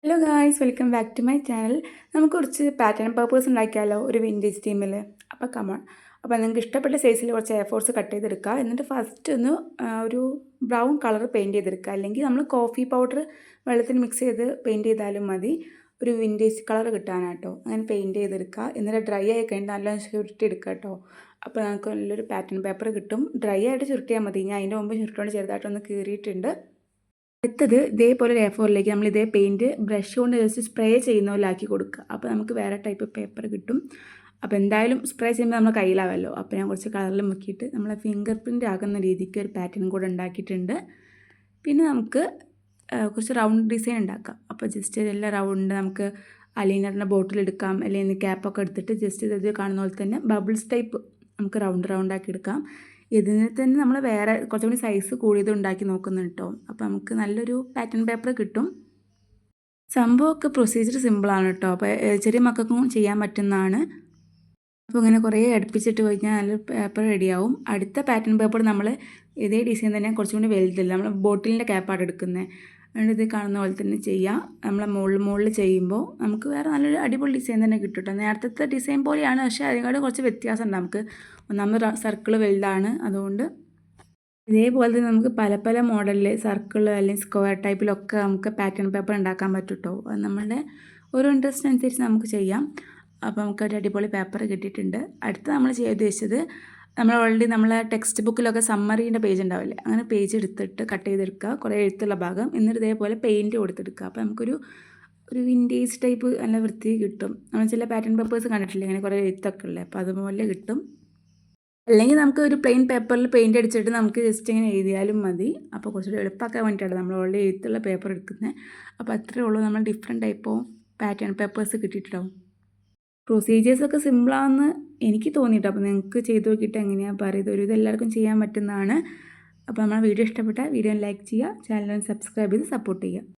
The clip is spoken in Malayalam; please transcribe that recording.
Hello guys, welcome back to my channel. നമുക്ക് കുറച്ച് പാറ്റേൺ പേപ്പേഴ്സ് ഉണ്ടാക്കിയാലോ ഒരു വിൻറ്റേജ് തീമിൽ. അപ്പോൾ കമോൺ. അപ്പോൾ നിങ്ങൾക്ക് ഇഷ്ടപ്പെട്ട സൈസിൽ കുറച്ച് എ4s കട്ട് ചെയ്തെടുക്കുക. എന്നിട്ട് ഫസ്റ്റ് ഒന്ന് ഒരു ബ്രൗൺ കളർ പെയിൻറ്റ് ചെയ്തെടുക്കുക. അല്ലെങ്കിൽ നമ്മൾ കോഫി പൗഡർ വെള്ളത്തിൽ മിക്സ് ചെയ്ത് പെയിൻറ്റ് ചെയ്താലും മതി. ഒരു വിൻറ്റേജ് കളർ കിട്ടാനാട്ടോ. അങ്ങനെ പെയിൻറ്റ് ചെയ്തെടുക്കുക. എന്നിട്ട് ഡ്രൈ ആയി കഴിഞ്ഞാൽ നല്ല ചുരുട്ടിയെടുക്കുക കേട്ടോ. അപ്പോൾ നമുക്ക് നല്ലൊരു പാറ്റേൺ പേപ്പർ കിട്ടും. ഡ്രൈ ആയിട്ട് ചുരുട്ടിയാൽ മതി. ഞാൻ അതിൻ്റെ മുമ്പ് ചുരുട്ടുകൊണ്ട് ചെറുതായിട്ടൊന്ന് കീറിയിട്ടുണ്ട്. അടുത്തത് ഇതേപോലെ ഒരു എ4ലേക്ക് നമ്മൾ ഇതേ പെയിൻറ്റ് ബ്രഷ് കൊണ്ട് ജസ്റ്റ് സ്പ്രേ ചെയ്യുന്ന പോലെ ആക്കി കൊടുക്കുക. അപ്പോൾ നമുക്ക് വേറെ ടൈപ്പ് പേപ്പർ കിട്ടും. അപ്പോൾ എന്തായാലും സ്പ്രേ ചെയ്യുമ്പോൾ നമ്മൾ കയ്യിലാവല്ലോ. അപ്പോൾ ഞാൻ കുറച്ച് കളറിൽ മുക്കിയിട്ട് നമ്മളെ ഫിംഗർ പ്രിൻ്റ് ആകുന്ന രീതിക്ക് ഒരു പാറ്റേൺ കൂടെ ഉണ്ടാക്കിയിട്ടുണ്ട്. പിന്നെ നമുക്ക് കുറച്ച് റൗണ്ട് ഡിസൈൻ ഉണ്ടാക്കാം. അപ്പോൾ ജസ്റ്റ് എല്ലാം റൗണ്ട് നമുക്ക് അലൈനറിൻ്റെ ബോട്ടിൽ എടുക്കാം, അല്ലെങ്കിൽ ക്യാപ്പൊക്കെ എടുത്തിട്ട് ജസ്റ്റ് ഇത് കാണുന്ന പോലെ തന്നെ ബബിൾസ് ടൈപ്പ് നമുക്ക് റൗണ്ട് ആക്കി എടുക്കാം. ഇതിന് തന്നെ നമ്മൾ വേറെ കുറച്ചുകൂടി സൈസ് കൂടിയത് ഉണ്ടാക്കി നോക്കുന്നുണ്ട് കേട്ടോ. അപ്പോൾ നമുക്ക് നല്ലൊരു പാറ്റേൺ പേപ്പർ കിട്ടും. സംഭവമൊക്കെ പ്രൊസീജിയർ സിമ്പിളാണ് കേട്ടോ. അപ്പോൾ ചെറിയ മക്കൾക്കും ചെയ്യാൻ പറ്റുന്നതാണ്. അപ്പോൾ ഇങ്ങനെ കുറേ അടുപ്പിച്ചിട്ട് കഴിഞ്ഞാൽ നല്ലൊരു പേപ്പർ റെഡിയാവും. അടുത്ത പാറ്റേൺ പേപ്പർ നമ്മൾ ഇതേ ഡിസൈൻ തന്നെ കുറച്ചും കൂടി വലുതില്ല, നമ്മൾ ബോട്ടിലിൻ്റെ ക്യാപ്പാണ് എടുക്കുന്നത്. അതുകൊണ്ട് ഇത് കാണുന്ന പോലെ തന്നെ ചെയ്യാം. നമ്മളെ മുകളിൽ ചെയ്യുമ്പോൾ നമുക്ക് വേറെ നല്ലൊരു അടിപൊളി ഡിസൈൻ തന്നെ കിട്ടും കേട്ടോ. നേരത്തെ ഡിസൈൻ പോലെയാണ്, പക്ഷേ അതിനോട് കുറച്ച് വ്യത്യാസമുണ്ട്. നമുക്ക് ഒന്നാമത് സർക്കിൾ വലുതാണ്, അതുകൊണ്ട് ഇതേപോലെ തന്നെ നമുക്ക് പല പല മോഡലിൽ സർക്കിൾ അല്ലെങ്കിൽ സ്ക്വയർ ടൈപ്പിലൊക്കെ നമുക്ക് പാറ്റേൺ പേപ്പർ ഉണ്ടാക്കാൻ പറ്റും കേട്ടോ. അത് നമ്മളുടെ ഓരോ ഇൻട്രസ്റ്റ് അനുസരിച്ച് നമുക്ക് ചെയ്യാം. അപ്പോൾ നമുക്കൊരു അടിപൊളി പേപ്പർ കിട്ടിയിട്ടുണ്ട്. അടുത്ത് നമ്മൾ ചെയ്യാൻ ഉദ്ദേശിച്ചത്, നമ്മൾ ഓൾറെഡി നമ്മളെ ടെക്സ്റ്റ് ബുക്കിലൊക്കെ സമ്മറീൻ്റെ പേജ് ഉണ്ടാവില്ലേ, അങ്ങനെ പേജ് എടുത്തിട്ട് കട്ട് ചെയ്തെടുക്കുക, കുറേ എഴുത്തുള്ള ഭാഗം. എന്നിട്ട് ഇതേപോലെ പെയിൻറ്റ് കൊടുത്തെടുക്കുക. അപ്പോൾ നമുക്കൊരു വിൻറ്റേജ് ടൈപ്പ് നല്ല വൃത്തി കിട്ടും. നമ്മൾ ചില പാറ്റേൺ പേപ്പേഴ്സ് കണ്ടിട്ടില്ലേ, ഇങ്ങനെ കുറേ എഴുത്തൊക്കെ ഉള്ളത്, അപ്പോൾ അതുപോലെ കിട്ടും. അല്ലെങ്കിൽ നമുക്ക് ഒരു പ്ലെയിൻ പേപ്പറിൽ പെയിൻറ്റ് അടിച്ചിട്ട് നമുക്ക് ജസ്റ്റ് ഇങ്ങനെ എഴുതിയാലും മതി. അപ്പോൾ കുറച്ചുകൂടി എളുപ്പമാക്കാൻ വേണ്ടിയിട്ടാണ് നമ്മൾ ഓൾറെഡി എഴുത്തുള്ള പേപ്പർ എടുക്കുന്നത്. അപ്പോൾ അത്രയേ ഉള്ളൂ. നമ്മൾ different type of pattern papers കിട്ടിയിട്ടുണ്ടാവും. പ്രൊസീജിയേഴ്സൊക്കെ സിമ്പിളാണെന്ന് എനിക്ക് തോന്നിയിട്ട്. അപ്പോൾ നിങ്ങൾക്ക് ചെയ്ത് നോക്കിയിട്ട് എങ്ങനെയാണ് പറയുന്നത്. ഒരു ഇതെല്ലാവർക്കും ചെയ്യാൻ പറ്റുന്നതാണ്. അപ്പോൾ നമ്മുടെ വീഡിയോ ഇഷ്ടപ്പെട്ടാൽ വീഡിയോ ലൈക്ക് ചെയ്യുക, ചാനൽ സബ്സ്ക്രൈബ് ചെയ്ത് സപ്പോർട്ട് ചെയ്യുക.